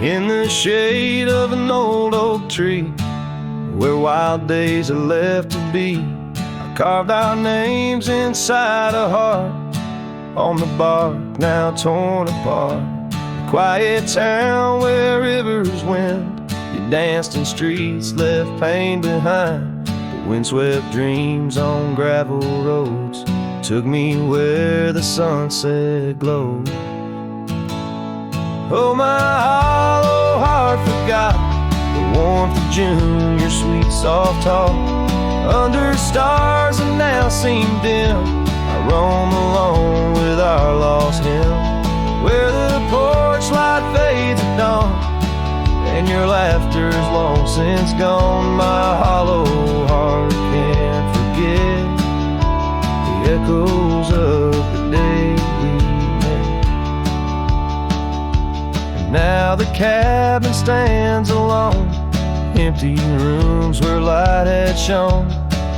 in the shade of an old oak tree, where wild days are left to be. I carved our names inside a heart on the bark now torn apart. A quiet town where rivers wend, you danced in streets, left pain behind. But windswept dreams on gravel roads took me where the sunset glowed. Oh, my hollow heart forgot the warmth of June, your sweet soft talk. Under stars that now seem dim, I roam alone with our lost hymn, where the porch light fades at dawn, and your laughter's long since gone. My hollow heart can't forget the echoes of the day we met. And now the cabin stands alone, empty rooms where light had shone,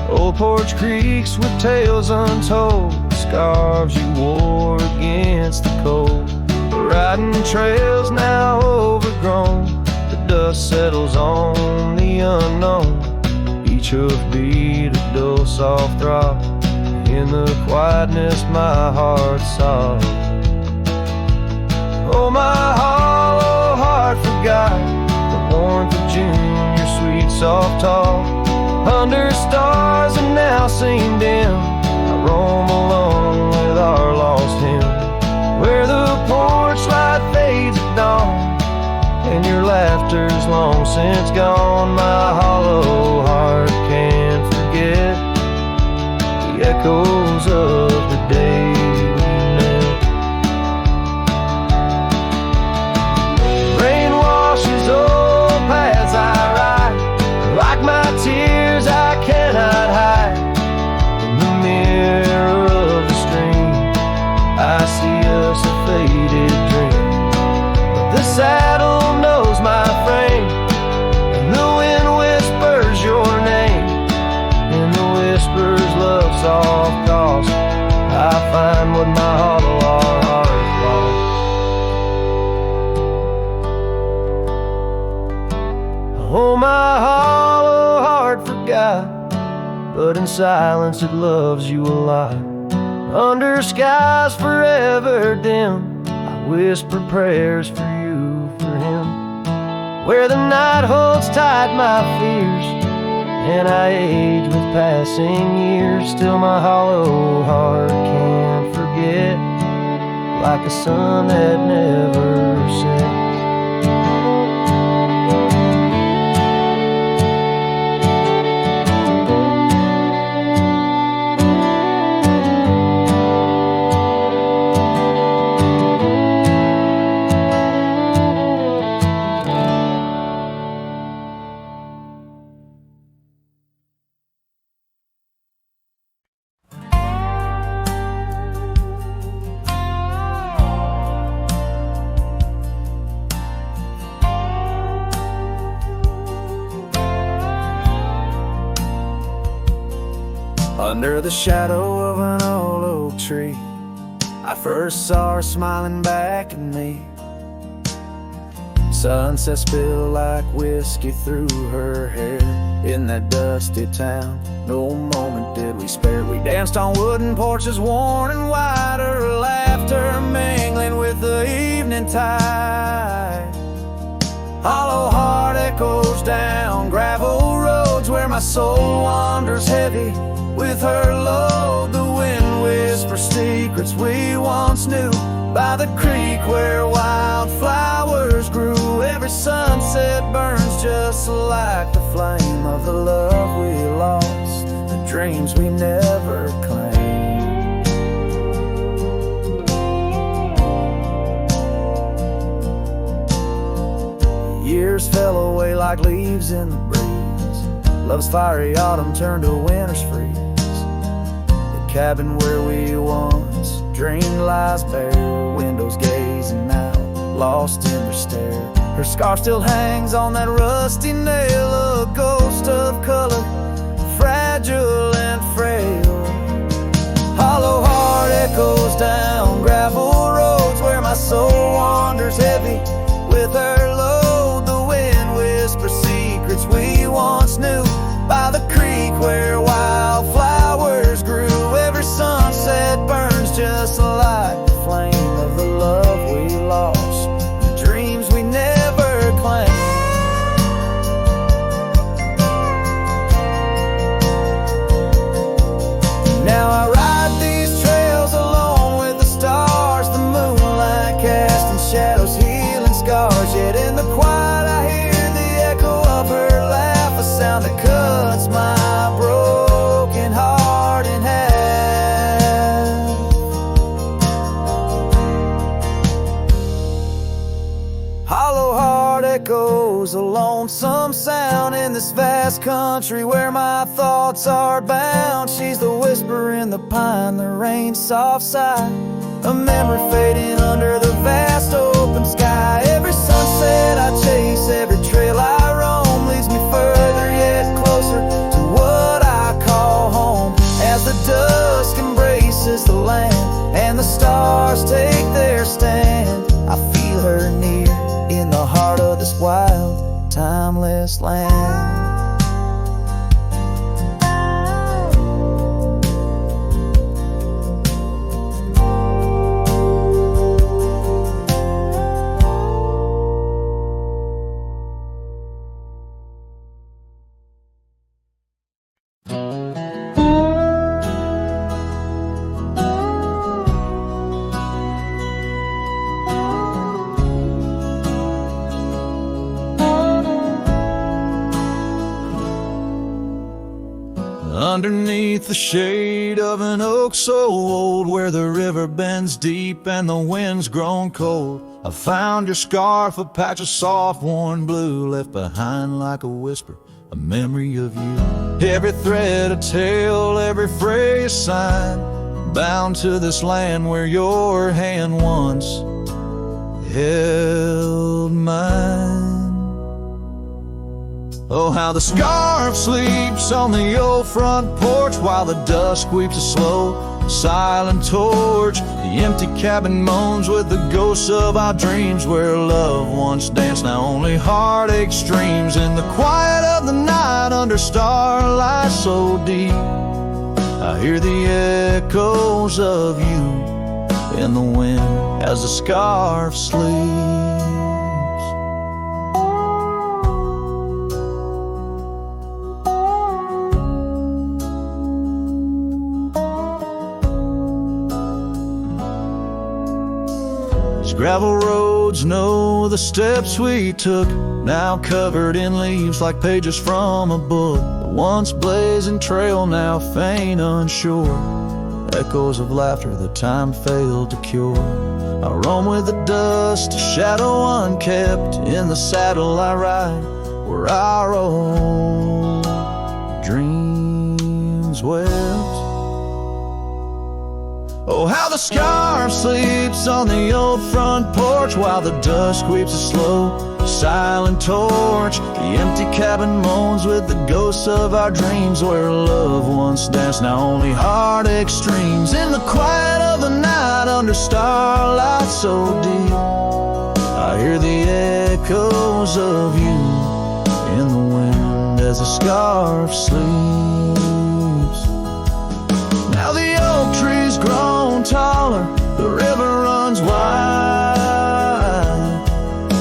old porch creaks with tales untold, scarves you wore against the cold. Riding trails now overgrown, the dust settles on the unknown. Each hoofbeat a dull soft throb, in the quietness my heart sobs. Oh, my hollow heart forgot the warmth of June, your sweet soft talk. Under stars that now seem dim, I roam alone with our lost hymn, where the porch light fades at dawn, and your laughter's long since gone. My hollow heart can't forget the echoes of the day we met. Rain washes old paths I ride, like my tears I cannot hide. In the mirror of the stream, I see us a faded dream, but the saddle knows my frame, and the wind whispers your name, and the whispers love soft calls. I find what my hollow heart lost. Oh, my hollow heart forgot, but in silence it loves you a lot. Under skies forever dim, I whisper prayers for you, for him, where the night holds tight my fears, and I age with passing years. Still my hollow heart can't forget, like a sun that never sets. Under the shadow of an old oak tree, I first saw her smiling back at me. Sunset spilled like whiskey through her hair in that dusty town. No moment did we spare. We danced on wooden porches worn and wide, her laughter mingling with the evening tide. Hollow heart echoes down gravel roads, where my soul wanders heavy with her load. The wind whispers secrets we once knew, by the creek where wildflowers grew. Every sunset burns just like the flame of the love we lost, the dreams we never claimed. Years fell away like leaves in the breeze. Love's fiery autumn turned to winter's freeze. The cabin where we once dreamed lies bare, windows gazing out, lost in their stare. Her scarf still hangs on that rusty nail, a ghost of color, fragile and frail. Hollow heart echoes down gravel roads, where my soul wanders heavy with her love. down in this vast country where my thoughts are bound. She's the whisper in the pine, the rain's soft sigh, a memory fading under the vast open sky. Every sunset I chase, every trail I roam leads me further yet closer to what I call home. As the dusk embraces the land and the stars take their stand, I feel her near in the heart of this wild, timeless land. Underneath the shade of an oak so old, where the river bends deep and the wind's grown cold, I found your scarf, a patch of soft worn blue, left behind like a whisper, a memory of you. Every thread a tale, every phrase a sign, bound to this land where your hand once held mine. Oh, how the scarf sleeps on the old front porch while the dusk weeps a slow, silent torch. The empty cabin moans with the ghosts of our dreams, where love once danced, now only heartache streams. In the quiet of the night under starlight so deep, I hear the echoes of you in the wind as the scarf sleeps. Gravel roads know the steps we took, now covered in leaves like pages from a book. The once blazing trail now faint unsure, echoes of laughter that time failed to cure. I roam with the dust, a shadow unkept, in the saddle I ride where our old dreams wept. Oh, how the scarf sleeps on the old front porch while the dusk weeps a slow, silent torch. The empty cabin moans with the ghosts of our dreams, where love once danced, now only heartache streams. In the quiet of the night under starlight so deep, I hear the echoes of you in the wind as the scarf sleeps. Now the oak tree's grown taller, the river runs wide,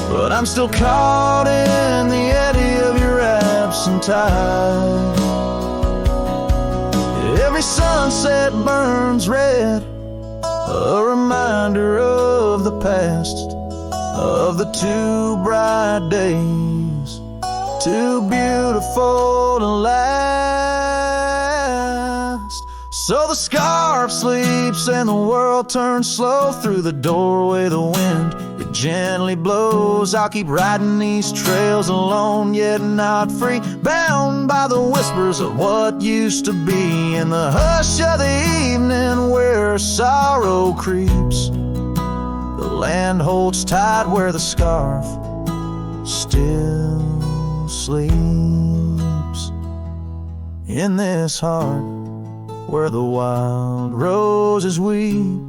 but I'm still caught in the eddy of your absent tide. Every sunset burns red, a reminder of the past, of the two bright days, too beautiful to last. So the scarf sleeps and the world turns slow, through the doorway the wind, it gently blows. I'll keep riding these trails alone, yet not free, bound by the whispers of what used to be. In the hush of the evening where sorrow creeps, the land holds tight where the scarf still sleeps. In this heart where the wild roses weep,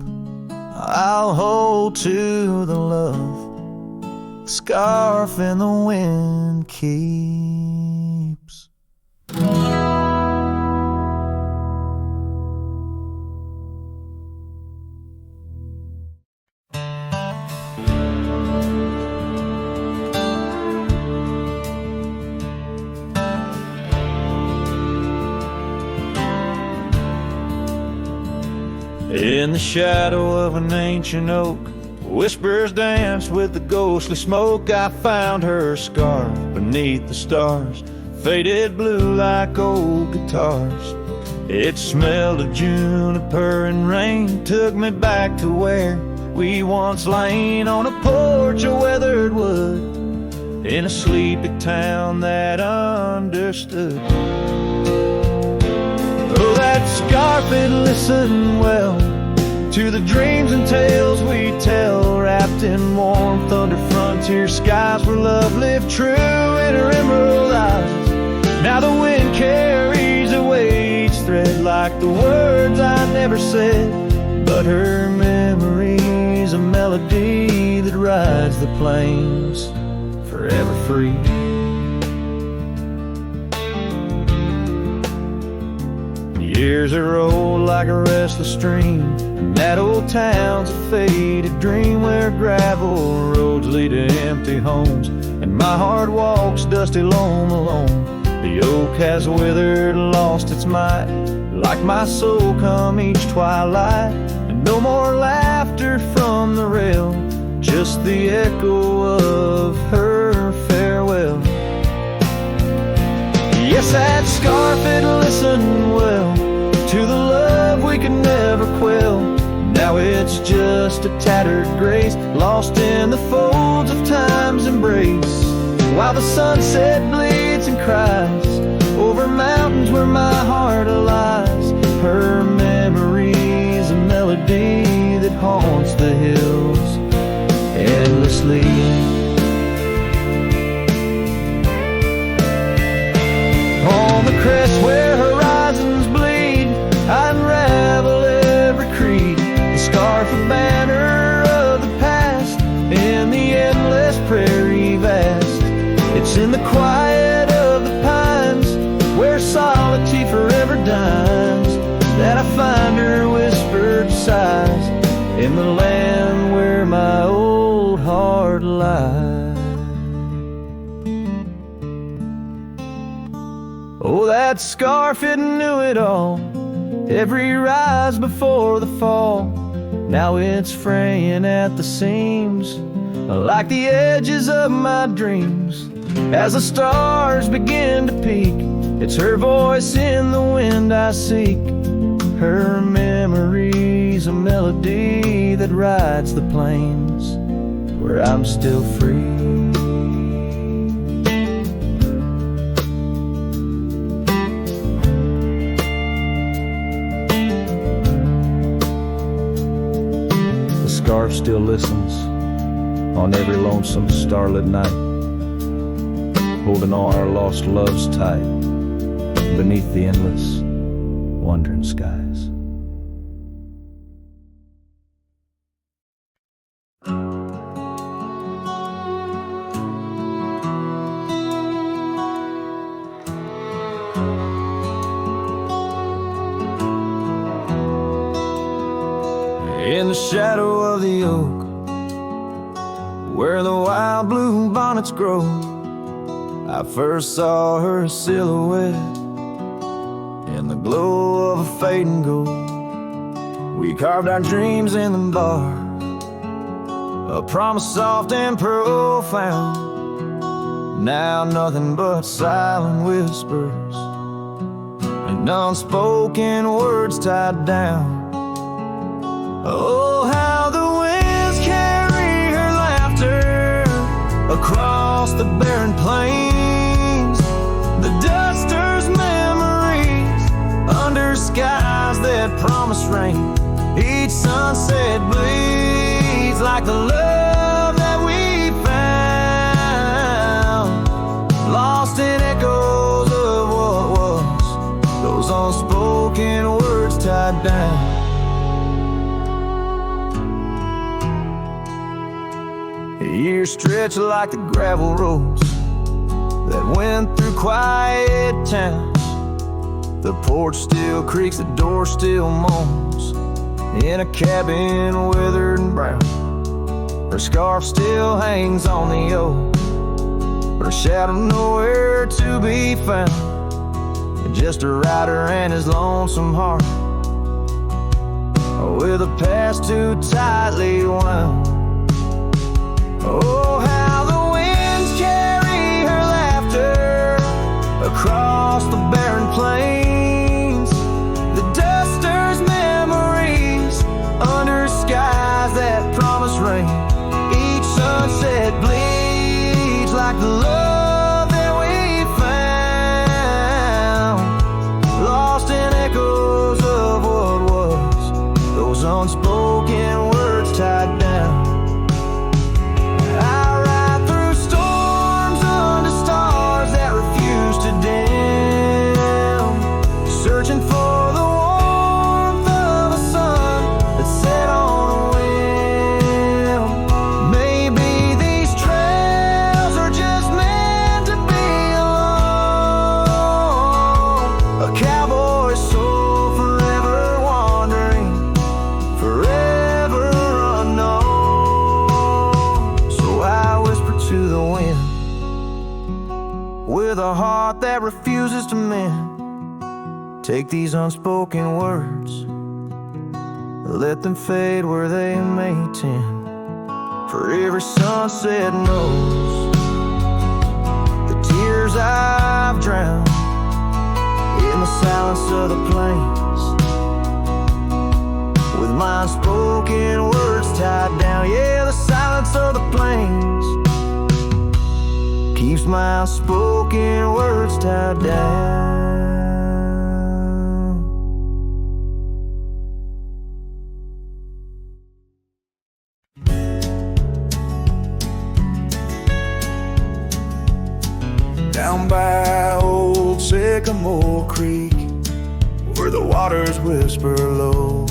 I'll hold to the love the scarf in the wind keeps. In the shadow of an ancient oak, whispers dance with the ghostly smoke. I found her scarf beneath the stars, faded blue like old guitars. It smelled of juniper and rain, took me back to where we once lain on a porch of weathered wood, in a sleepy town that understood. Oh, that scarf, it listened well to the dreams and tales we tell, wrapped in warmth under frontier skies where love lived true in her emerald eyes. Now the wind carries away each thread like the words I never said, but her memory's a melody that rides the plains forever free. Years are rolled like a restless stream, and that old town's a faded dream where gravel roads lead to empty homes, and my heart walks dusty lone alone. The oak has withered, lost its might, like my soul come each twilight, and no more laughter from the rail, just the echo of her farewell. Yes, that scarf, it listened well to the love we could never quell. Now it's just a tattered grace, lost in the folds of time's embrace, while the sunset bleeds and cries over mountains where my heart lies. Her memory's a melody that haunts the hills endlessly. On the crest where horizons bleed, I unravel every creed, the scarf, a banner of the past in the endless prairie vast. It's in the quiet of the pines where solitude forever dines that I find her whispered sighs in the land where my old heart lies. Oh, that scarf, it knew it all, every rise before the fall. Now it's fraying at the seams, like the edges of my dreams. As the stars begin to peak, it's her voice in the wind I seek. Her memory's a melody that rides the plains where I'm still free. Scarf still listens on every lonesome starlit night, holding all our lost loves tight beneath the endless wandering skies. In the shadow of the oak, where the wild blue bonnets grow, I first saw her silhouette in the glow of a fading gold. We carved our dreams in the bar, a promise soft and profound. Now nothing but silent whispers and unspoken words tied down. Oh, how the winds carry her laughter across the barren plains, the duster's memories under skies that promise rain. Each sunset bleeds like the love that we found, lost in echoes of what was, those unspoken words tied down. Years stretch like the gravel roads that went through quiet towns. The porch still creaks, the door still moans in a cabin withered and brown. Her scarf still hangs on the oak, but her shadow nowhere to be found. Just a rider and his lonesome heart, with a past too tightly wound. Oh, how the winds carry her laughter across the barren plains, the duster's memories under skies that promise rain. Each sunset bleeds like the love that we found, heart that refuses to mend. Take these unspoken words, let them fade where they may tend. For every sunset knows the tears I've drowned in the silence of the plains, with my unspoken words tied down. Yeah, the silence of the plains keeps my unspoken words tied down. Down by old Sycamore Creek, where the waters whisper low,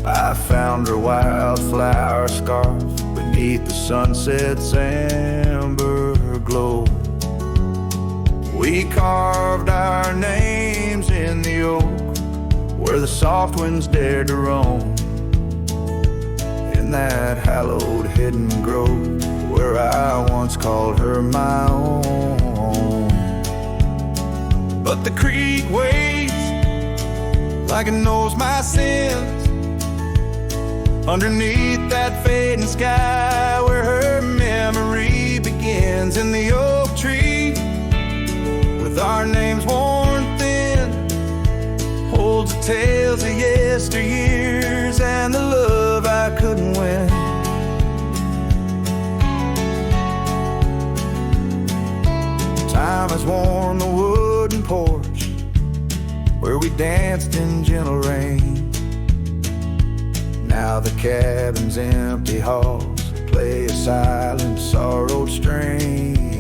I found her wildflower scarf beneath the sunset's amber glow. We carved our names in the oak, where the soft winds dared to roam. In that hallowed hidden grove, where I once called her my own. But the creek waits like it knows my sins, underneath that fading sky, where her memory begins. In the oak tree, with our names worn thin, holds the tales of yesteryears and the love I couldn't win. Time has worn the wooden porch, where we danced in gentle rain. Now the cabin's empty halls play a silent, sorrowed strain.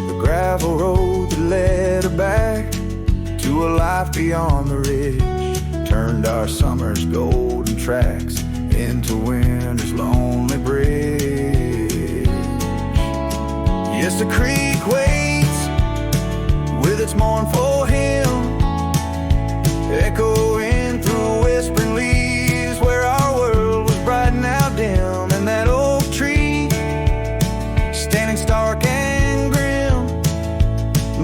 The gravel road that led her back to a life beyond the ridge turned our summer's golden tracks into winter's lonely bridge. Yes, the creek waits with its mournful hymn, echoing through whispering leaves, where our world was bright and now dim. And that oak tree, standing stark and grim,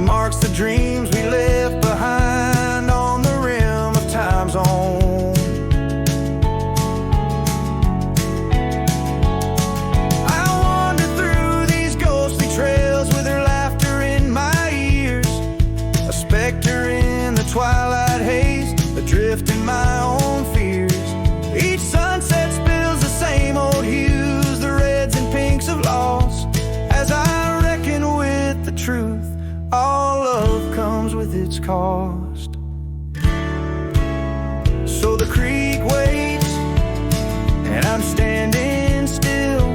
marks the dreams we left behind on the rim of time's own. I wander through these ghostly trails with her laughter in my ears, a specter in the twilight haze, adrift in my own fears. Each sunset spills the same old hues, the reds and pinks of loss, as I reckon with the truth, all love comes with its cost. So the creek waits, and I'm standing still,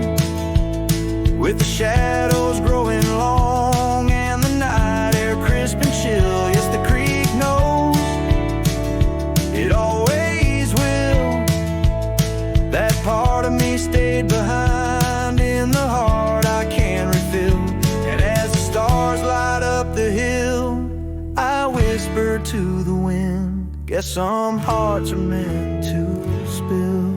with the shadows growing long and the night air crisp and chill. Yes, the creek knows, it always will. That part of me stayed behind in the heart I can refill. And as the stars light up the hill, I whisper to the wind, guess some hearts are meant to spill.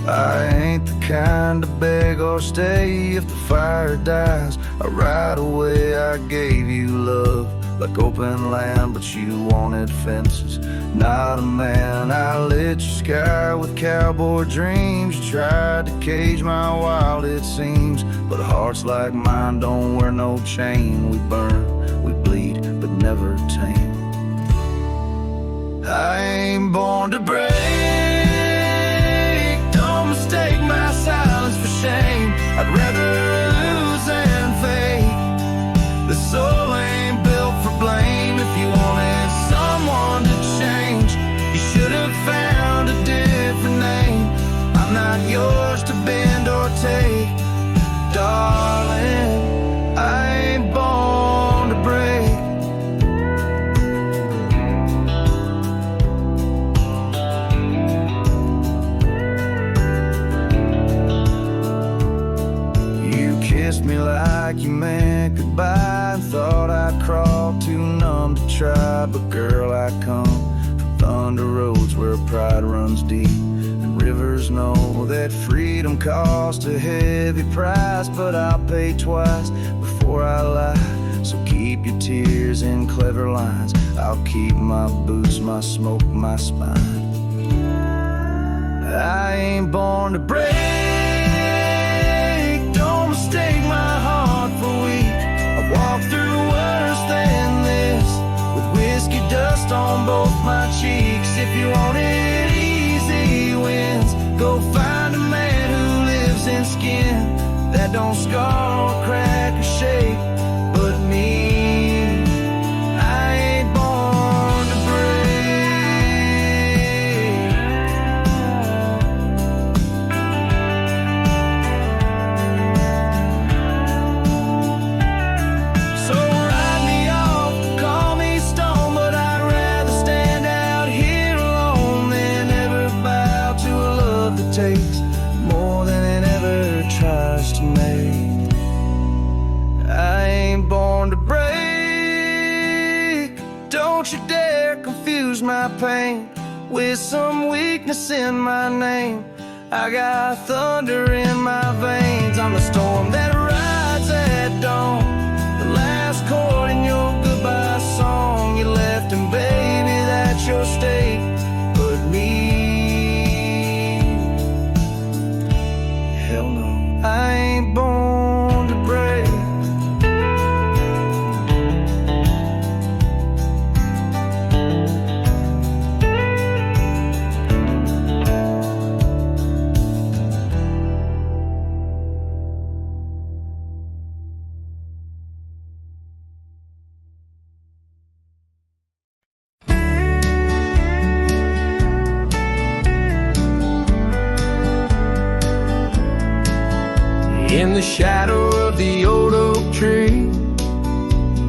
I ain't the kind to beg or stay. If the fire dies, right away I gave you love like open land, but you wanted fences. Not a man. I lit your sky with cowboy dreams. You tried to cage my wild, it seems, but hearts like mine don't wear no chain. We burn, we bleed, but never tame. I ain't born to break. Don't mistake my silence for shame. I'd rather lose than fake. The soul ain't built for blame. If you wanted someone to change, you should have found a different name. I'm not yours to bend or take, darling. I ain't born to break. her pride runs deep. And rivers know that freedom costs a heavy price, but I'll pay twice before I lie. So keep your tears in clever lines. I'll keep my boots, my smoke, my spine. I ain't born to break. Don't mistake my heart for weak. I've walked through worse than this, with whiskey dust on both my cheeks. If you want it easy wins, go find a man who lives in skin that don't scar or crack or shake. But me, I ain't born to break. So ride me off, call me stone, but I'd rather stand out here alone than ever bow to a love that takes more than it ever tries to make. I ain't born to break. Don't you dare confuse my pain with some weakness in my name. I got thunder in my veins. I'm the storm that rides at dawn, the last chord in your goodbye song. You left, and baby, that's your state. But me, hell no, I ain't born to break. In the shadow of the old oak tree,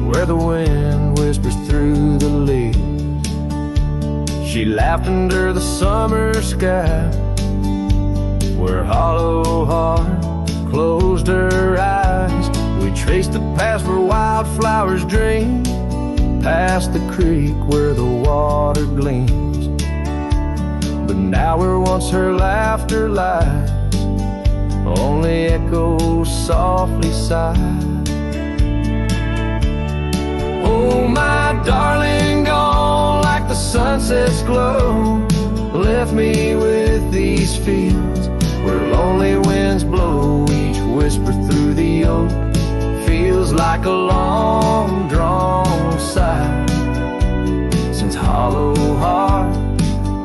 where the wind whispers through the leaves, she laughed under the summer sky, where hollow heart closed her eyes. We traced the path where wildflowers dream, past the creek where the water gleams. But now where once her laughter lies, only echoes softly sigh. Oh, my darling, gone like the sunset's glow, left me with these fields where lonely winds blow. Each whisper through the oak feels like a long drawn sigh, since hollow heart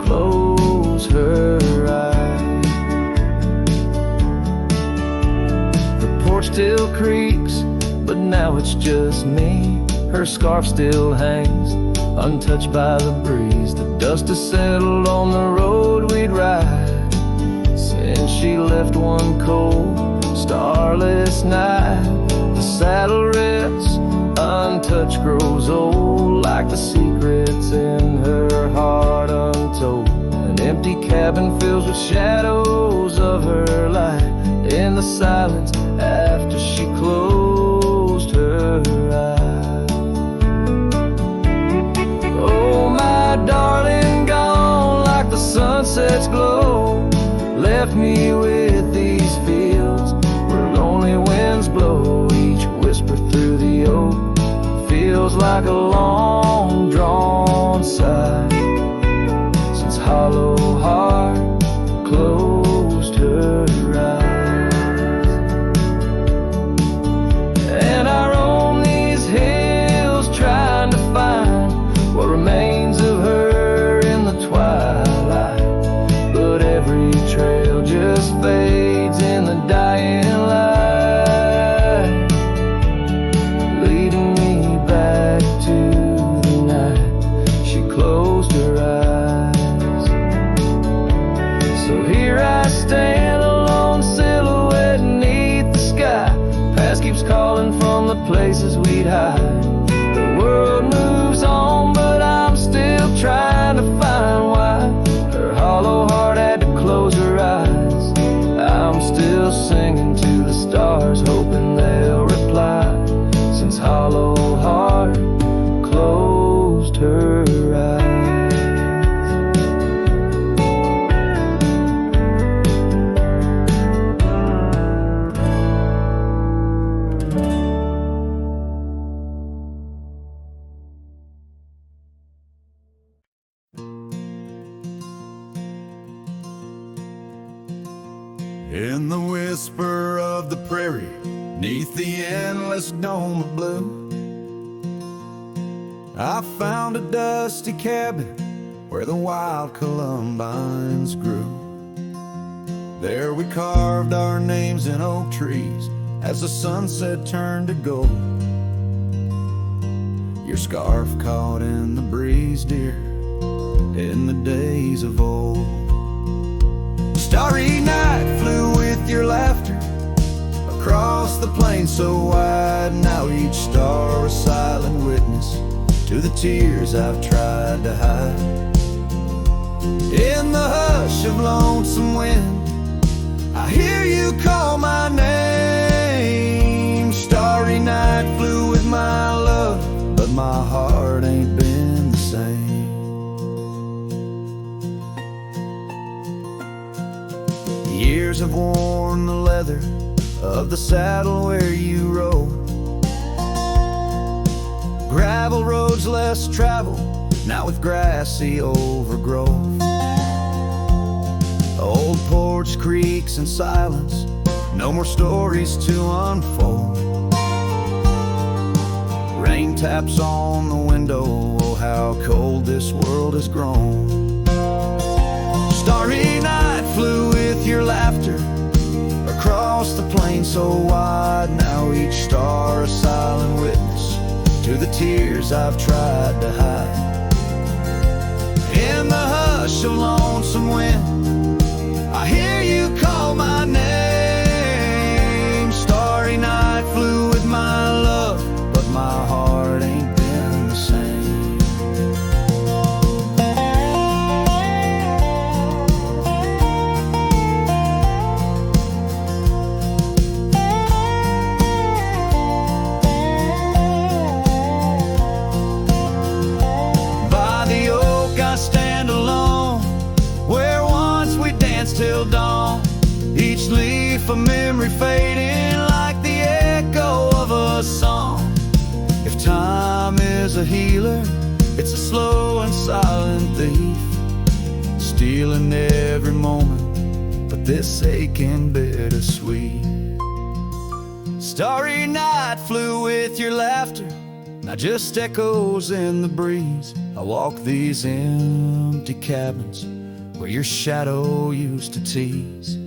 closed her eyes. Still creaks, but now it's just me. Her scarf still hangs, untouched by the breeze. The dust has settled on the road we'd ride, since she left one cold, starless night. The saddle rests, untouched, grows old, like the secrets in her heart untold. An empty cabin fills with shadows of her life, in the silence after she closed her eyes. Oh, my darling, gone like the sunset's glow, left me with these fields where lonely winds blow. Each whisper through the oak feels like a long drawn sigh, since hollow heart closed her eyes. And I roam these hills trying to find what remains of her in the twilight, but every trail just fades in the dying light, leading me back to the night she closed her eyes. So here I stand, alone silhouette beneath the sky. Past keeps calling from the places we'd hide. The world moves on, but I'm still trying to find why her hollow heart had to close her eyes. I'm still singing to the stars, hoping they'll reply, since hollow heart closed her eyes. In the whisper of the prairie, neath the endless dome of blue, I found a dusty cabin where the wild columbines grew. There we carved our names in oak trees as the sunset turned to gold. Your scarf caught in the breeze, dear, in the days of old. Starry night flew with your laughter across the plain so wide. Now each star a silent witness to the tears I've tried to hide. In the hush of lonesome wind, I hear you call my name. Starry night flew with my love, but my heart ain't been the same. Years have worn the leather of the saddle where you rode. Gravel roads less traveled, now with grassy overgrowth. Old porch creaks in silence, no more stories to unfold. Rain taps on the window, oh how cold this world has grown. Starry night flew with your laughter across the plain so wide. Now each star a silent witness to the tears I've tried to hide. In the hush of lonesome wind, I hear you call my name. Starry night flew with my love, but my heart ain't been the same. By the oak I stand alone, where once we danced till dawn. Each leaf a memory fading like the echo of a song. If time is a healer, it's a slow and silent thief, stealing every moment, but this aching bittersweet. Starry night flew with your laughter, now just echoes in the breeze. I walk these empty cabins where your shadow used to tease.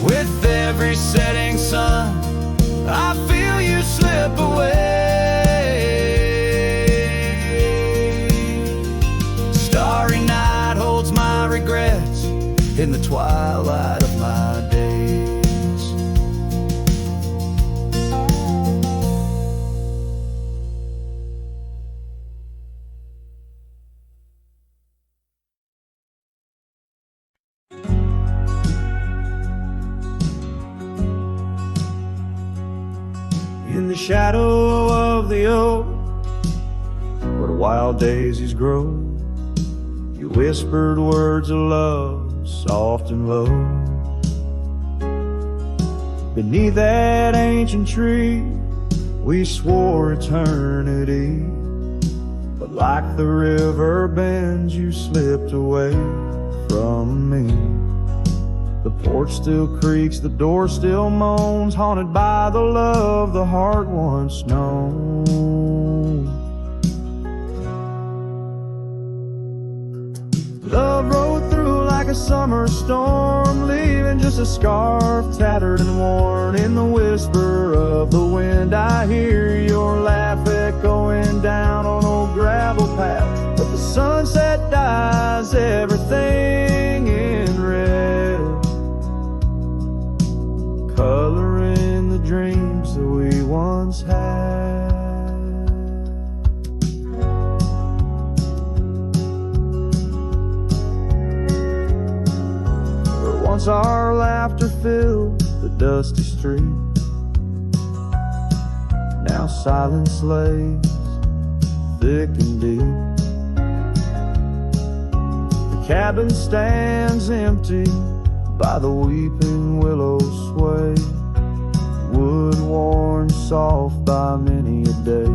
With every setting sun, I feel you slip away. Starry night holds my regrets in the twilight of my days. In the shadow of the oak, where wild daisies grow, you whispered words of love, soft and low. Beneath that ancient tree, we swore eternity, but like the river bends, you slipped away from me. The porch still creaks, the door still moans, haunted by the love the heart once known. Love rode through like a summer storm, leaving just a scarf tattered and worn. In the whisper of the wind, I hear your laugh echoing down on old gravel path. But the sunset dyes everything in red, coloring the dreams that we once had. Where once our laughter filled the dusty street, now silence lays thick and deep. The cabin stands empty by the weeping willow sway, wood worn soft by many a day.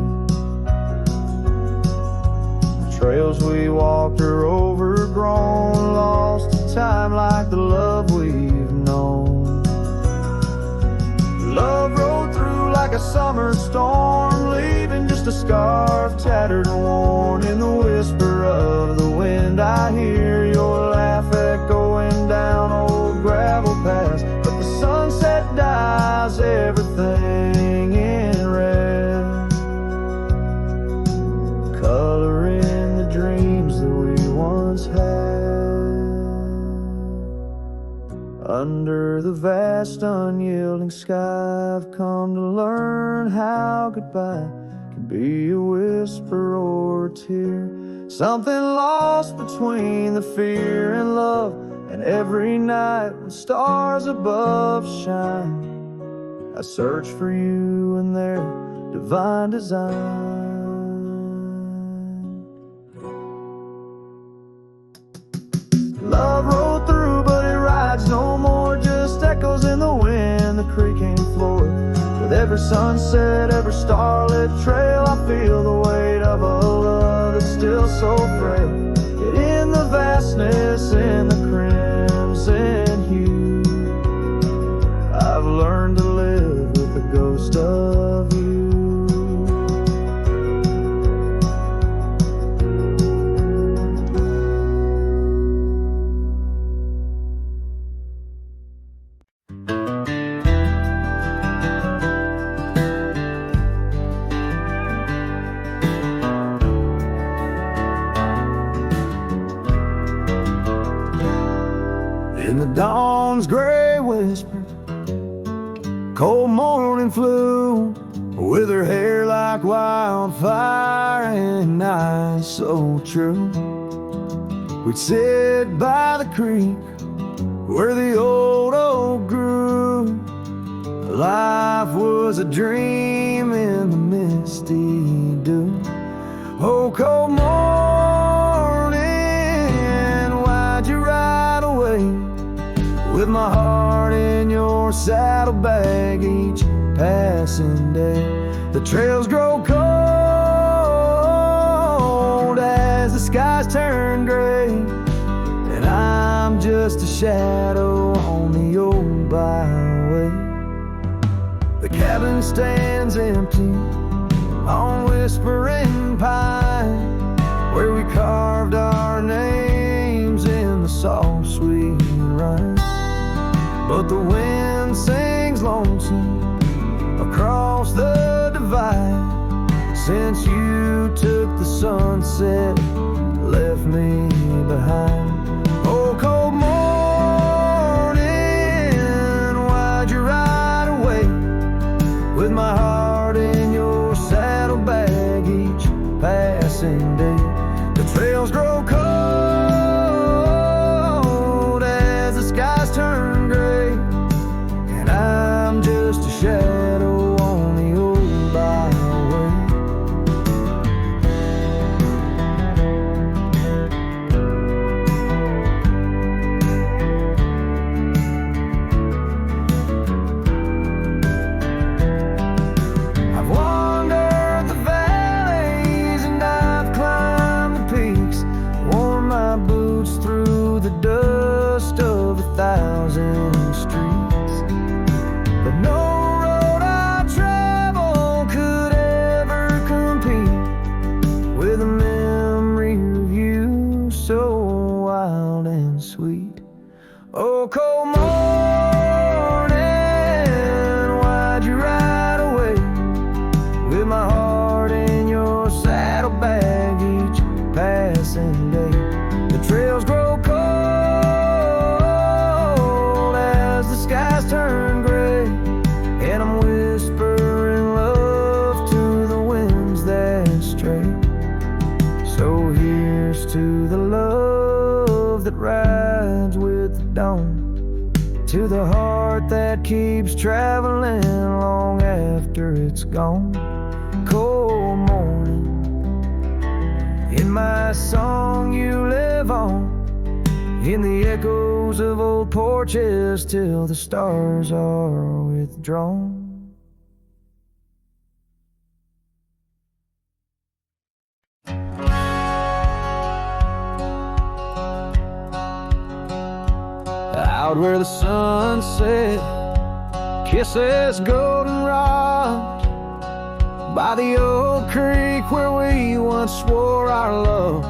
The trails we walked are overgrown, lost to time like the love we summer storm, leaving just a scarf tattered and worn. In the whisper of the wind I hear your laugh echoing down old gravel paths. But the sunset dyes everything in red, coloring the dreams that we once had. Under the vast unyielding sky, I've come to learn how goodbye can be a whisper or a tear, something lost between the fear and love. And every night when stars above shine, I search for you in their divine design. Love rolled through, but it rides no more, just echoes in the wind, the creaking floor. With every sunset, every starlit trail, I feel the weight of a love that's still so frail. Yet in the vastness, in the crimson hue, I've learned to live with the ghost of you. In the dawn's gray whisper, cold morning flew, with her hair like wildfire and eyes so true. We'd sit by the creek where the old oak grew. Life was a dream in the misty dew. Oh, cold morning, why'd you ride away? With my heart in your saddlebag each passing day. The trails grow cold as the skies turn gray, and I'm just a shadow on the old byway. The cabin stands empty on Whispering Pine, where we carved our names in the soft sweet rime. But the wind sings lonesome across the divide, since you took the sunset, left me behind. Oh, cold morning, why'd you ride away? With my heart in your saddlebag each passing day. The trails grow cold as the skies turn gray, and I'm just a shadow on the old byway. I've wandered the valleys and I've climbed the peaks, worn my boots through the dust of 1,000 streets. But no road I travel could ever compete with a memory of you so wild and sweet. Oh, cold morning, why'd you ride away? With my heart in your saddlebag each passing day. The trails grow cold as the skies turn gray, and I'm whispering love to the winds that stray. So here's to the love that rides with the dawn, to the heart that keeps traveling long after it's gone. Cold morning, in my song you live on, in the echoes of old porches till the stars are withdrawn. Out where the sunset kisses goldenrod, by the old creek where we once swore our love.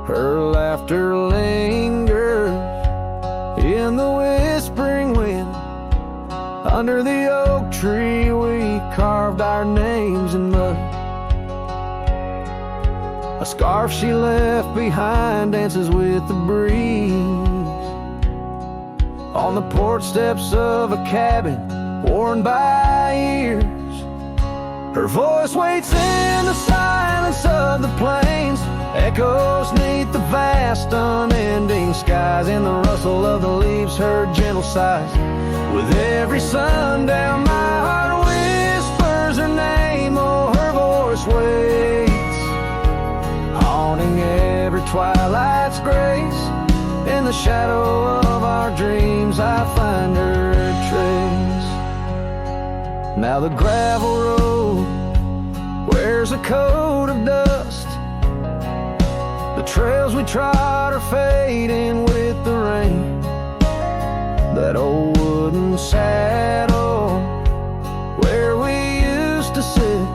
Her laughter lingers in the whispering wind. Under the oak tree we carved our names in mud. A scarf she left behind dances with the breeze on the porch steps of a cabin worn by years. Her voice waits in the silence of the plains, echoes neath the vast unending skies. In the rustle of the leaves her gentle sighs. With every sundown my heart whispers her name. Oh, her voice waits, haunting every twilight's grace. In the shadow of our dreams I find her trace. Now the gravel road wears a coat of dust. The trails we trod are fading with the rain. That old wooden saddle where we used to sit,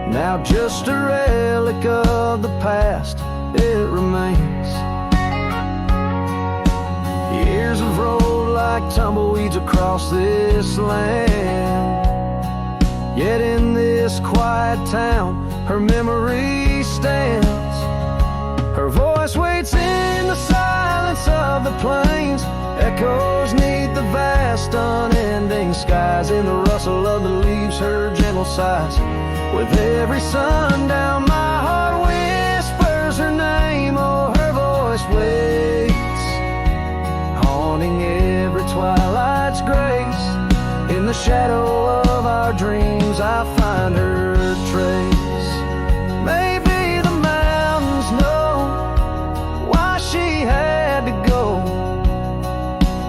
now just a relic of the past, it remains. Years have rolled like tumbleweeds across this land, yet in this quiet town her memory stands. Her voice waits in the silence of the plains, echoes neath the vast unending skies. In the rustle of the leaves her gentle sighs. With every sundown my heart whispers her name. Oh, her voice waits, haunting every twilight's grace. In the shadow of our dreams I find her trace. Maybe the mountains know why she had to go,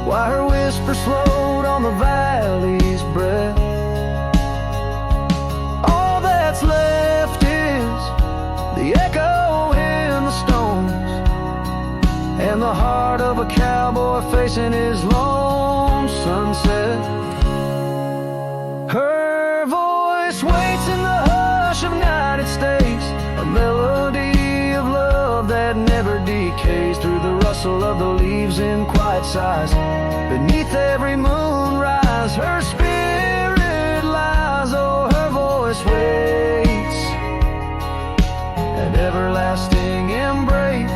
why her whisper slowed on the valley's breath. All that's left is the echo in the stones, and the heart of a cowboy facing his lone sunset. Her voice waits in the hush of night, it stays a melody of love that never decays. Through the rustle of the leaves in quiet sighs, beneath every moonrise her spirit lies. Oh, her voice waits, an everlasting embrace.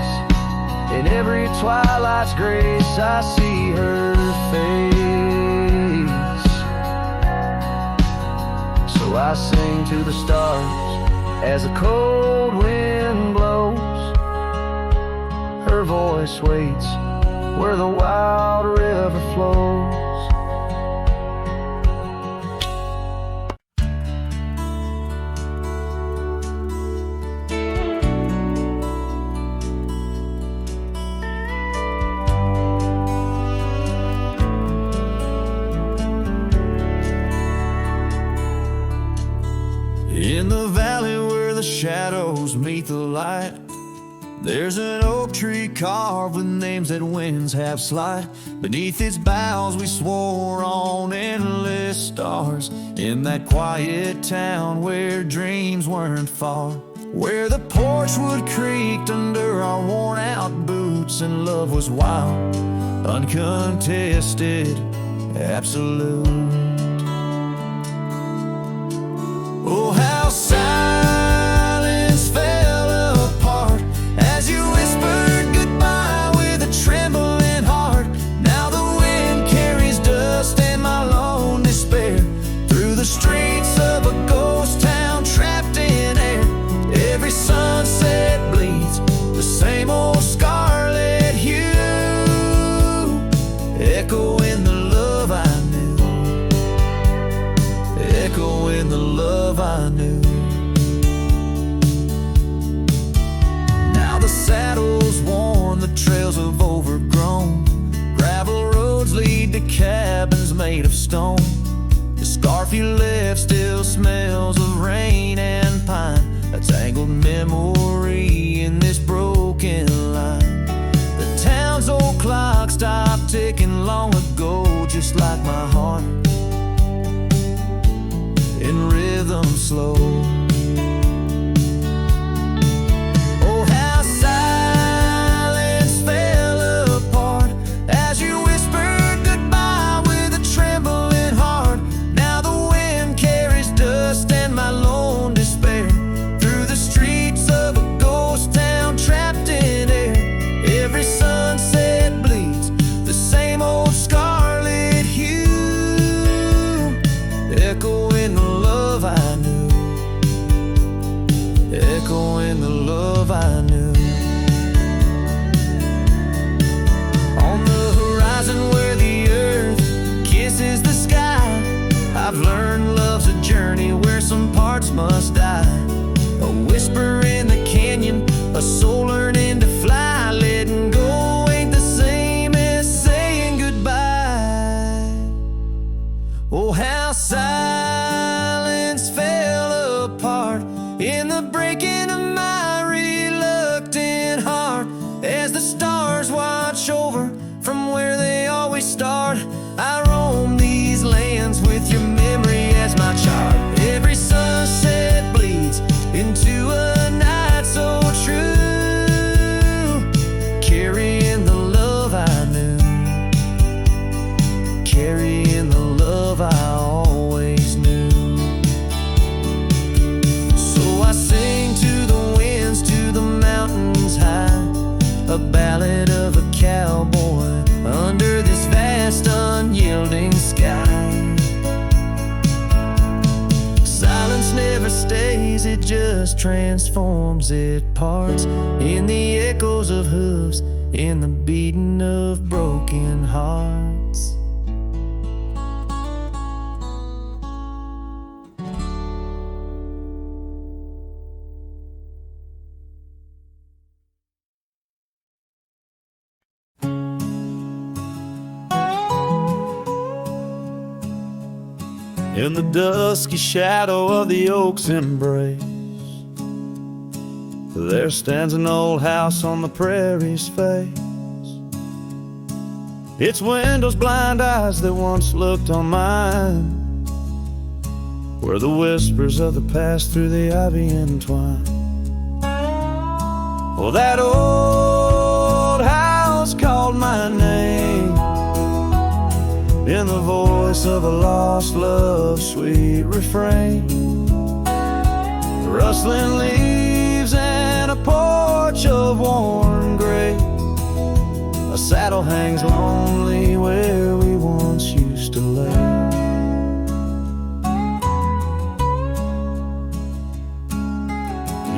In every twilight's grace I see her face. So I sing to the stars as a cold wind blows. Her voice waits where the wild river flows. In the valley where the shadows meet the light, there's an oak tree carved with names that winds have slide. Beneath its boughs we swore on endless stars. In that quiet town where dreams weren't far, where the porch wood creaked under our worn out boots, and love was wild, uncontested, absolute. Oh, how silence fell apart as you whispered goodbye with a trembling heart. Now the wind carries dust and my lone despair through the streets of a ghost town trapped in air. Every sunset bleeds the same old scarlet hue, echoing the love I knew, echoing the love I knew. Now the saddle's worn, the trails have overgrown. Gravel roads lead to cabins made of stone. The scarf you left still smells of rain and pine, a tangled memory in this broken line. The town's old clock stopped ticking long ago, just like my heart, in rhythm come slow. Oh, how silence fell apart as you whispered goodbye with a trembling heart. Now the wind carries dust and my lone despair through the streets of a ghost town trapped in air. Every sunset bleeds the same old scarlet hue, echoing the love I knew, echoing the love I knew. On the horizon where the earth kisses the sky, I've learned love's a journey where some parts must die. A whisper in the canyon, a soul learning to fly. Letting go ain't the same as saying goodbye. Oh, how silence fell apart in the breaking of my reluctant heart as the stars watch over from where they always start. I roam these lands with your memory as my chart. Every sunset bleeds into a night so true, carrying the love I knew, carrying the love I always knew. So I sing to the winds, to the mountains high, a ballad of a cowboy under this vast unyielding sky. Silence never stays, it just transforms, it parts in the echoes of hooves, in the beating of broken hearts. In the dusky shadow of the oak's embrace, there stands an old house on the prairie's face. Its windows blind eyes that once looked on mine, where the whispers of the past through the ivy entwine. Well, that old house called my name in the voice of a lost love's sweet refrain. Rustling leaves and a porch of worn gray, a saddle hangs lonely where we once used to lay.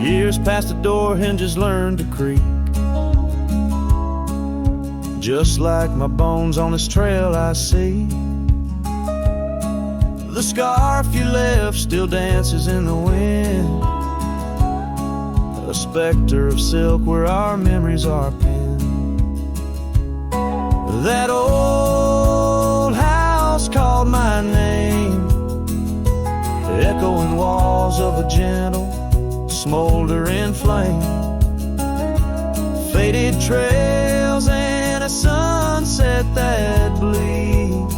Years past the door hinges learned to creak, just like my bones on this trail I see. The scarf you left still dances in the wind, a specter of silk where our memories are pinned. That old house called my name, echoing walls of a gentle, smoldering flame. Faded trails and a sunset that bleeds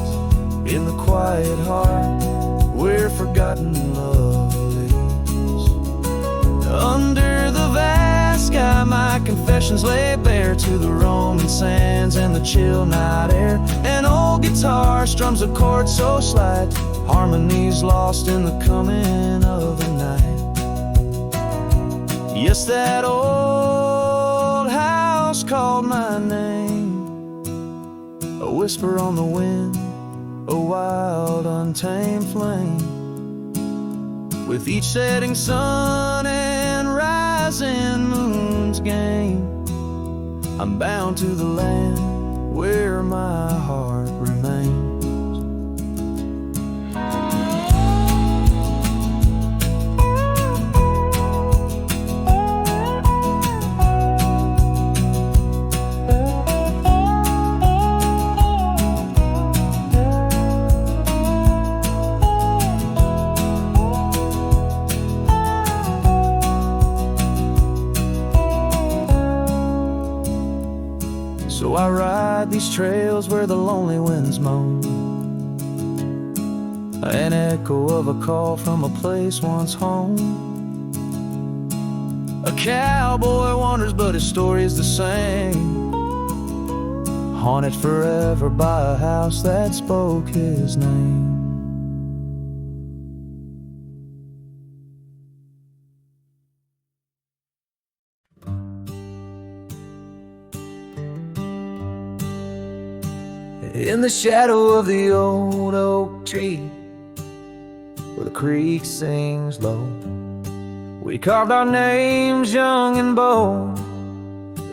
in the quiet heart where forgotten love lives. Under the vast sky my confessions lay bare to the roaming sands and the chill night air. An old guitar strums a chord so slight, harmonies lost in the coming of the night. Yes, that old house called my name, a whisper on the wind, a wild untamed flame. With each setting sun and rising moon's game, I'm bound to the land where my heart remains. So I ride these trails where the lonely winds moan, an echo of a call from a place once home. A cowboy wanders, but his story is the same, haunted forever by a house that spoke his name. In the shadow of the old oak tree, where the creek sings low, we carved our names young and bold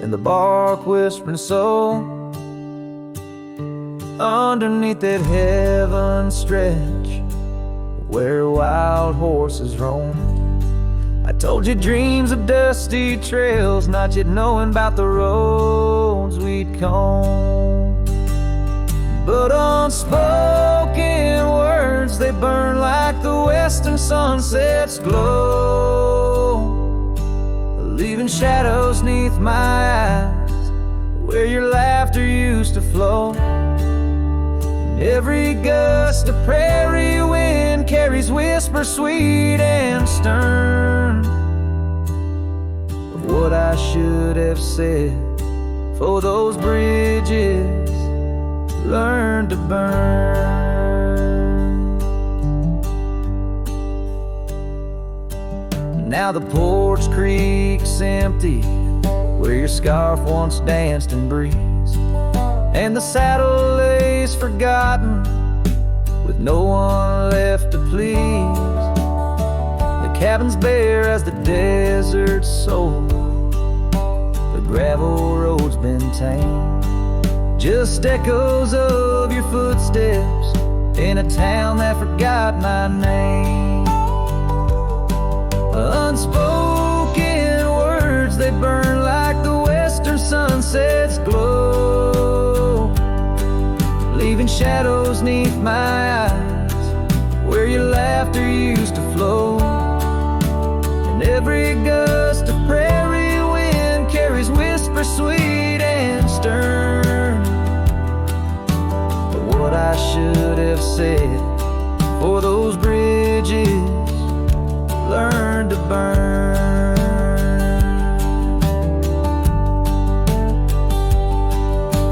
in the bark whispering soul. Underneath that heaven stretch where wild horses roam, I told you dreams of dusty trails, not yet knowing about the roads we'd comb. But unspoken words, they burn like the western sunset's glow, leaving shadows 'neath my eyes where your laughter used to flow. And every gust of prairie wind carries whispers sweet and stern of what I should have said, for those bridges learn to burn. Now the porch creek's empty, where your scarf once danced in breeze, and the saddle lays forgotten, with no one left to please. The cabin's bare as the desert's soul, the gravel road's been tamed, just echoes of your footsteps in a town that forgot my name. Unspoken words, they burn like the western sunset's glow, leaving shadows 'neath my eyes where your laughter used to flow. And every gust of prairie wind carries whispers sweet and stern, what I should have said, for those bridges learn to burn.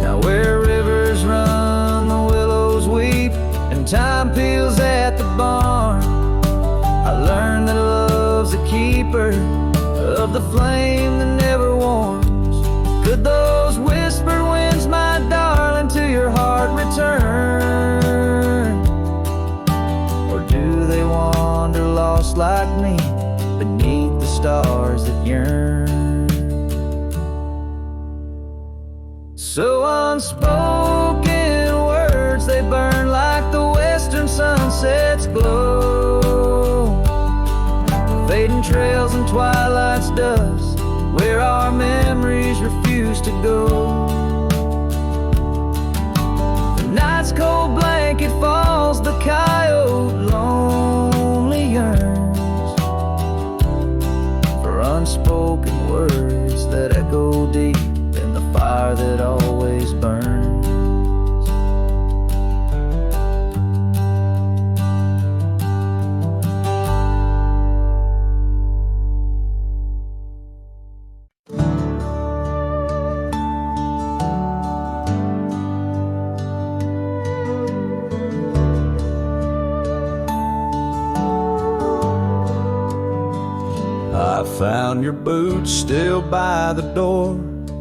Now where rivers run, the willows weep, and time peels at the barn, I learned that love's a keeper of the flame that never warms. Could those whispered winds, my darling, to your heart return? Or do they wander lost like me beneath the stars that yearn? So unspoken words, they burn like the western sunset's glow, fading trails and twilight's dust where our memories refuse to go. Night's cold blanket falls, the coyote lonely yearns for unspoken words that echo deep in the fire that always burns. I found your boots still by the door,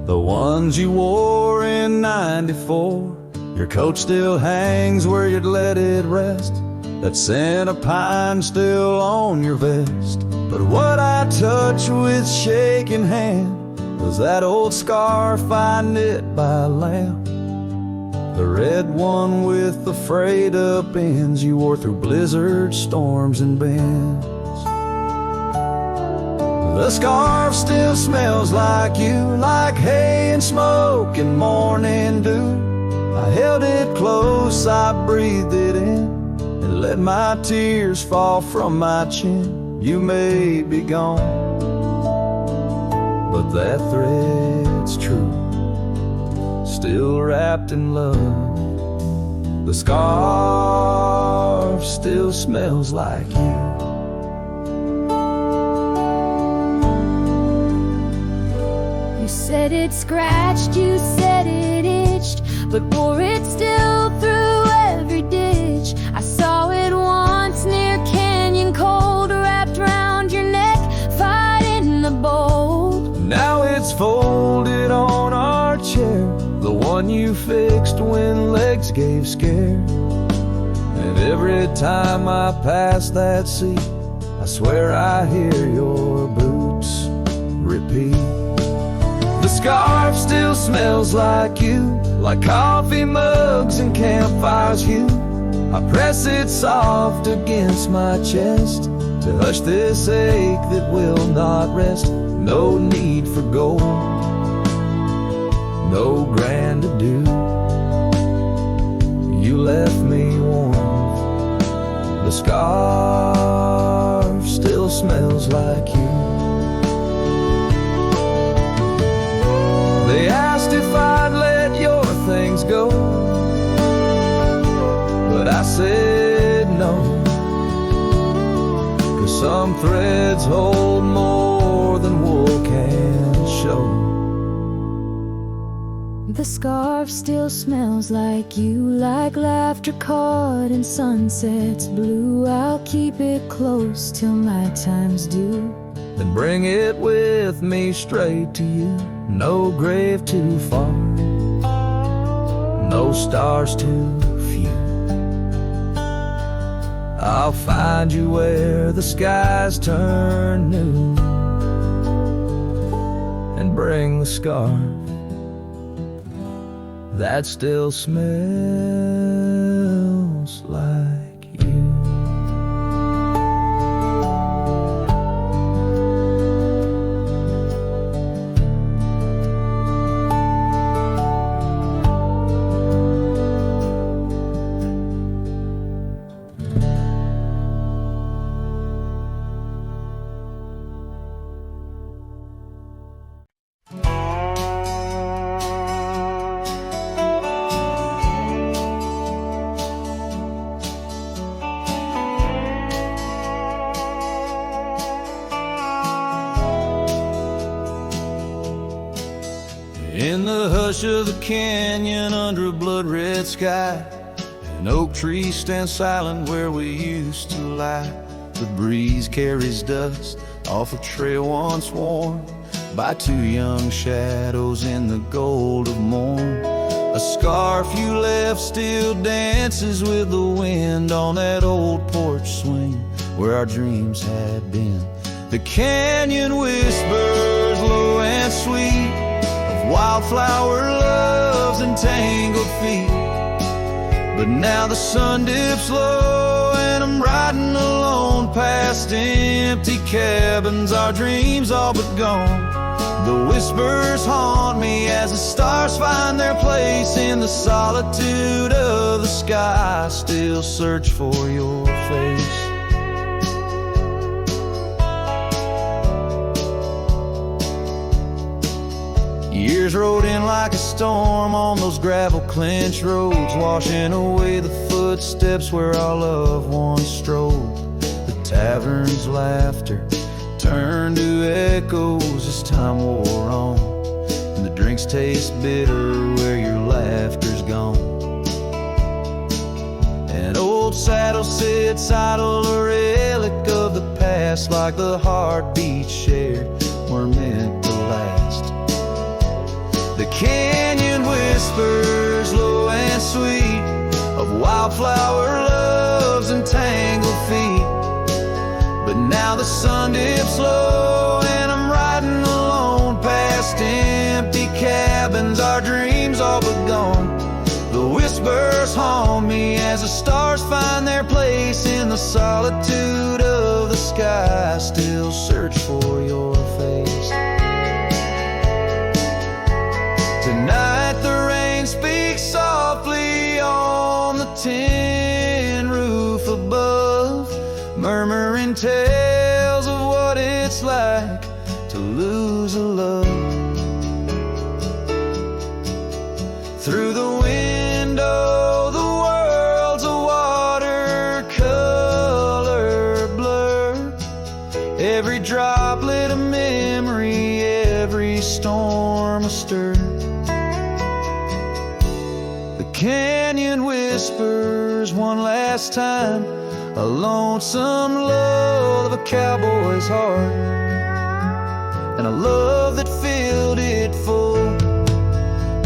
the ones you wore in '94. Your coat still hangs where you'd let it rest, that scent of pine still on your vest. But what I touched with shaking hand was that old scarf I knit by a lamp, the red one with the frayed up ends you wore through blizzard storms and bends. The scarf still smells like you, like hay and smoke and morning dew. I held it close, I breathed it in, and let my tears fall from my chin. You may be gone, but that thread's true, still wrapped in love. The scarf scarf still smells like you. You said it scratched, you said it itched, but wore it still through every ditch. I saw it once near Canyon Cold, wrapped round your neck, fighting the bold. Now it's folded on our chair, the one you fixed when legs gave scare. And every time I pass that seat, I swear I hear your boots repeat. The scarf still smells like you, like coffee mugs and campfires hue. I press it soft against my chest to hush this ache that will not rest. No need for gold, no grand ado. You left me warm, the scarf still smells like you. They asked if I'd let your things go, but I said no, 'cause some threads hold more than wool can show. The scarf still smells like you, like laughter caught in sunsets blue. I'll keep it close till my time's due. Then bring it with me straight to you. No grave too far, no stars too few. I'll find you where the skies turn new, and bring the scarf that still smells like you. In the hush of the canyon under a blood-red sky, an oak tree stands silent where we used to lie. The breeze carries dust off a trail once worn by two young shadows in the gold of morn. A scarf you left still dances with the wind on that old porch swing where our dreams had been. The canyon whispers low and sweet, wildflower loves and tangled feet. But now the sun dips low and I'm riding alone past empty cabins, our dreams all but gone. The whispers haunt me as the stars find their place in the solitude of the sky. I still search for your face. Years rode in like a storm on those gravel clenched roads, washing away the footsteps where our loved ones strolled. The tavern's laughter turned to echoes as time wore on, and the drinks taste bitter where your laughter's gone. An old saddle sits idle, a relic of the past, like the heartbeat shared were meant to last. The canyon whispers low and sweet of wildflower loves and tangled feet. But now the sun dips low and I'm riding alone past empty cabins, our dreams all but gone. The whispers haunt me as the stars find their place in the solitude of the sky. I still search for your face. Tonight the rain speaks softly on the tin roof above, murmuring tales of what it's like to lose a love. Through the window the world's a watercolor, stir. The canyon whispers one last time, a lonesome love of a cowboy's heart, and a love that filled it full.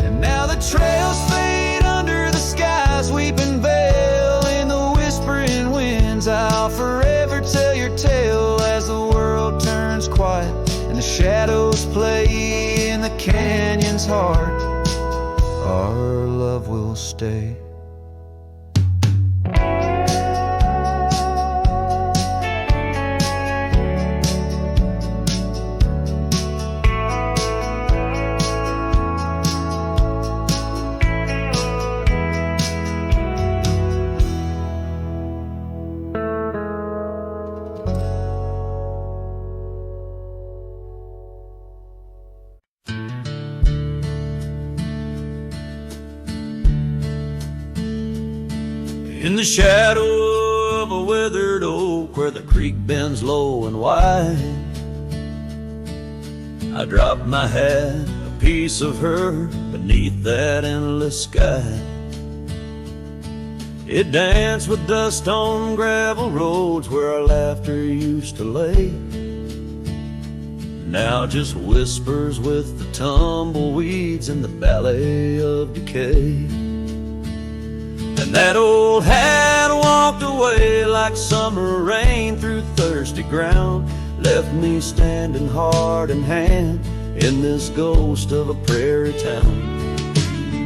And now the trails fade under the sky's weeping veil. In the whispering winds, I'll forever tell your tale as the world turns quiet and the shadows play in the canyon's heart. Our love will stay. In the shadow of a withered oak where the creek bends low and wide, I dropped my hat, a piece of her, beneath that endless sky. It danced with dust on gravel roads where our laughter used to lay. Now just whispers with the tumbleweeds in the ballet of decay. And that old hat walked away like summer rain through thirsty ground, left me standing heart in hand in this ghost of a prairie town.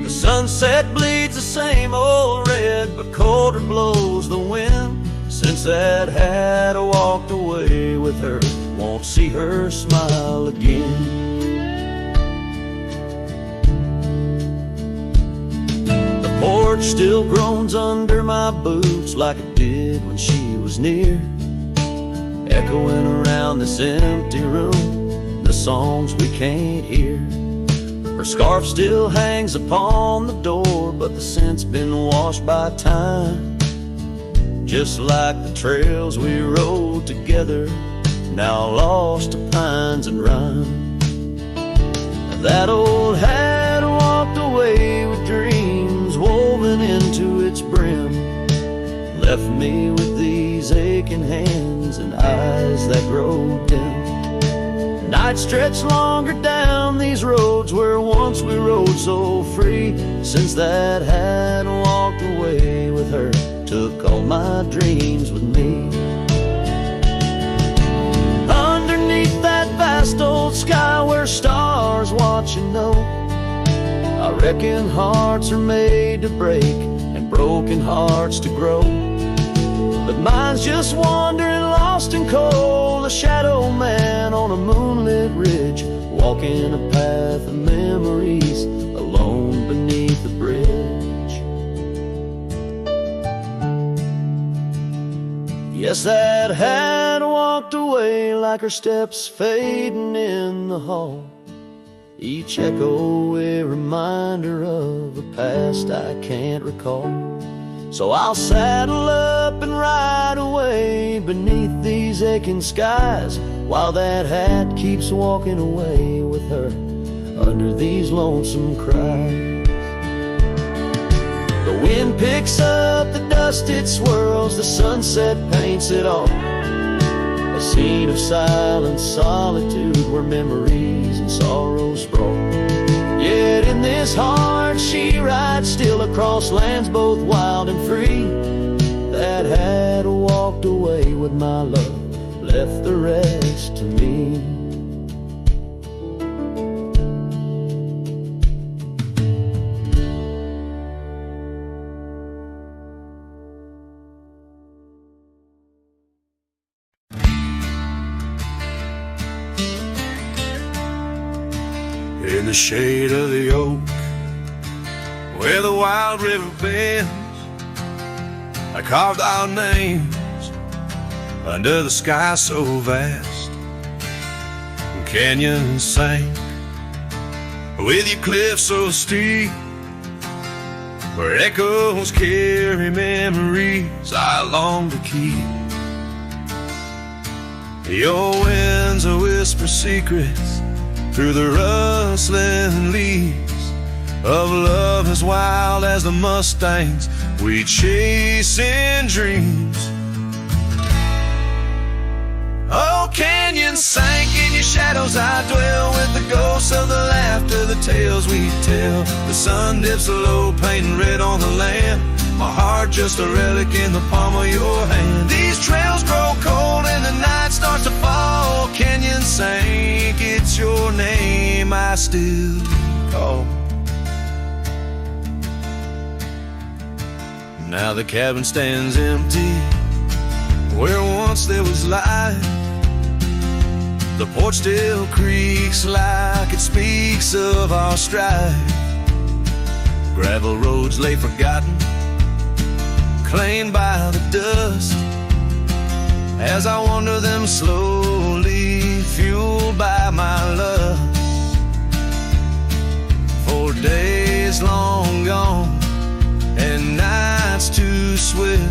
The sunset bleeds the same old red, but colder blows the wind. Since that hat walked away with her, won't see her smile again. The porch still groans under my boots like it did when she was near, echoing around this empty room, the songs we can't hear. Her scarf still hangs upon the door, but the scent's been washed by time, just like the trails we rode together, now lost to pines and rime. That old hat walked away with dreams woven into its brim, left me with these aching hands and eyes that grow dim. Night stretched longer down these roads where once we rode so free. Since that hat walked away with her, took all my dreams with me. Underneath that vast old sky where stars watch and know, I reckon hearts are made to break and broken hearts to grow. But mine's just wandering lost and cold, a shadow man on a moonlit ridge, walking a path of memories alone beneath the bridge. Yes, that hat walked away like her steps fading in the hall, each echo a reminder of a past I can't recall. So I'll saddle up and ride away beneath these aching skies, while that hat keeps walking away with her under these lonesome cries. The wind picks up the dust, it swirls, the sunset paints it all, a scene of silent solitude where memories and sorrows sprawl. Yet in this heart she rides still across lands both wild and free. That hat walked away with my love, left the rest to me. In the shade of the oak, where the wild river bends, I carved our names under the sky so vast. Canyons sank with your cliffs so steep, where echoes carry memories I long to keep. Your winds will whisper secrets through the rustling leaves of love as wild as the mustangs we chase in dreams. Oh, canyons sank in your shadows, I dwell with the ghosts of the laughter, the tales we tell. The sun dips low, painting red on the land. My heart just a relic in the palm of your hand. These trails grow cold and the night starts to fall. Canyon sank, it's your name I still call. Now the cabin stands empty where once there was light. The porch still creaks like it speaks of our strife. Gravel roads lay forgotten, claimed by the dust, as I wander them slowly, fueled by my lust. For days long gone and nights too swift,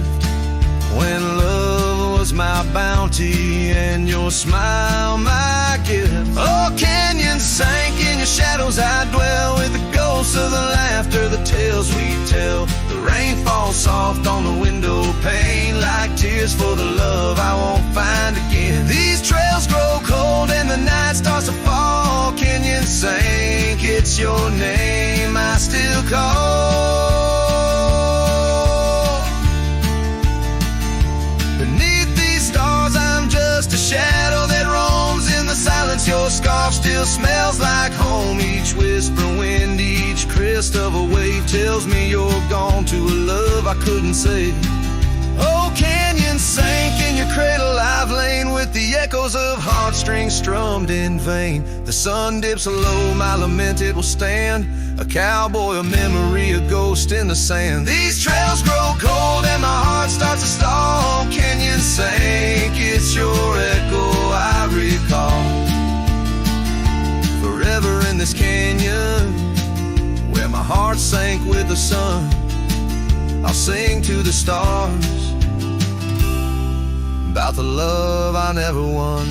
when love was my bounty and your smile my gift. Oh, canyons sank in your shadows, I dwell with the ghosts of the laughter, the tales we tell. The rain falls soft on the window pane like tears for the love I won't find again. These trails grow cold and the night starts to fall. Canyons sank, it's your name I still call. Just a shadow that roams in the silence. Your scarf still smells like home. Each whisper wind, each crest of a wave tells me you're gone to a love I couldn't save. Oh, canyon sank in your cradle, I've lain with the echoes of heartstrings strummed in vain. The sun dips low, my lament it will stand, a cowboy, a memory, a ghost in the sand. These trails grow cold and my heart starts to stall. Canyon sank, it's your echo I recall. Forever in this canyon, where my heart sank with the sun, I'll sing to the stars about the love I never won.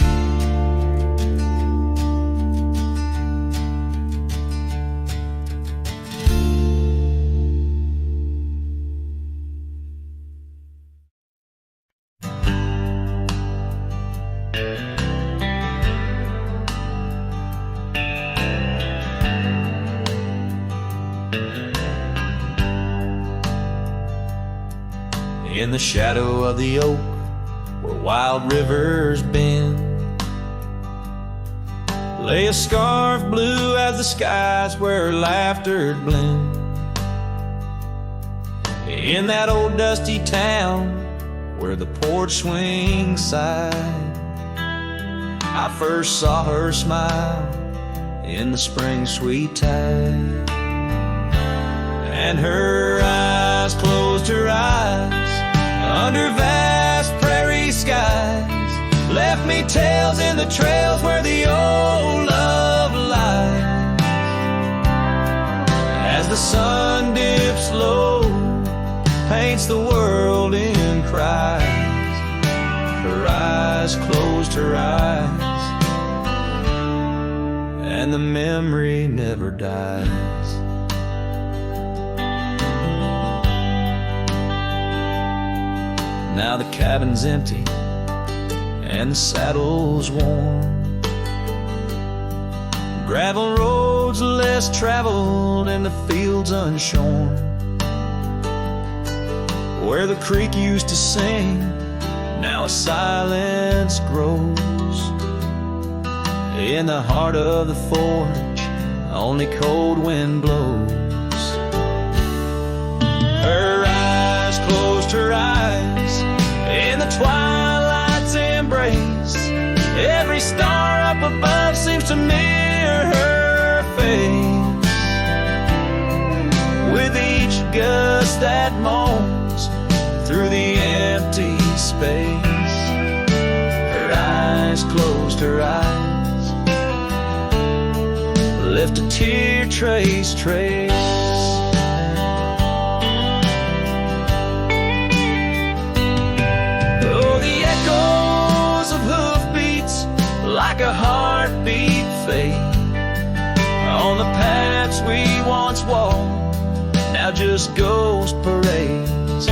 In the shadow of the oak where wild rivers bend, lay a scarf blue as the skies where laughter blend. In that old dusty town where the porch swings side, I first saw her smile in the spring sweet tide. And her eyes closed her eyes under vast prairie skies, left me tales in the trails where the old love lies. As the sun dips low, paints the world in cries, her eyes closed her eyes, and the memory never dies. Now the cabin's empty and the saddle's worn, gravel roads less traveled and the fields unshorn. Where the creek used to sing, now a silence grows. In the heart of the forge, only cold wind blows. Her eyes closed her eyes in the twilight's embrace. Every star up above seems to mirror her face. With each gust that moans through the empty space, her eyes closed her eyes, left a tear trace. Like a heartbeat fade, now just ghost parades.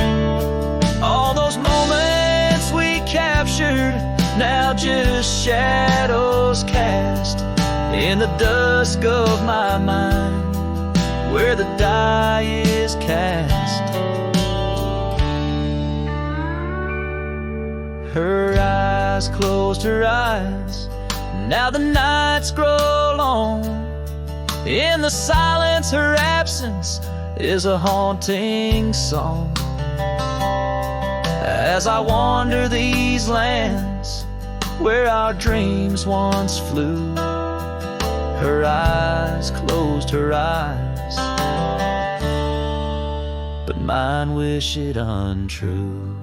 All those moments we captured, now just shadows cast in the dusk of my mind, where the die is cast. Her eyes closed her eyes, now the nights grow long. In the silence, her absence is a haunting song. As I wander these lands where our dreams once flew, her eyes closed her eyes, but mine wish it untrue.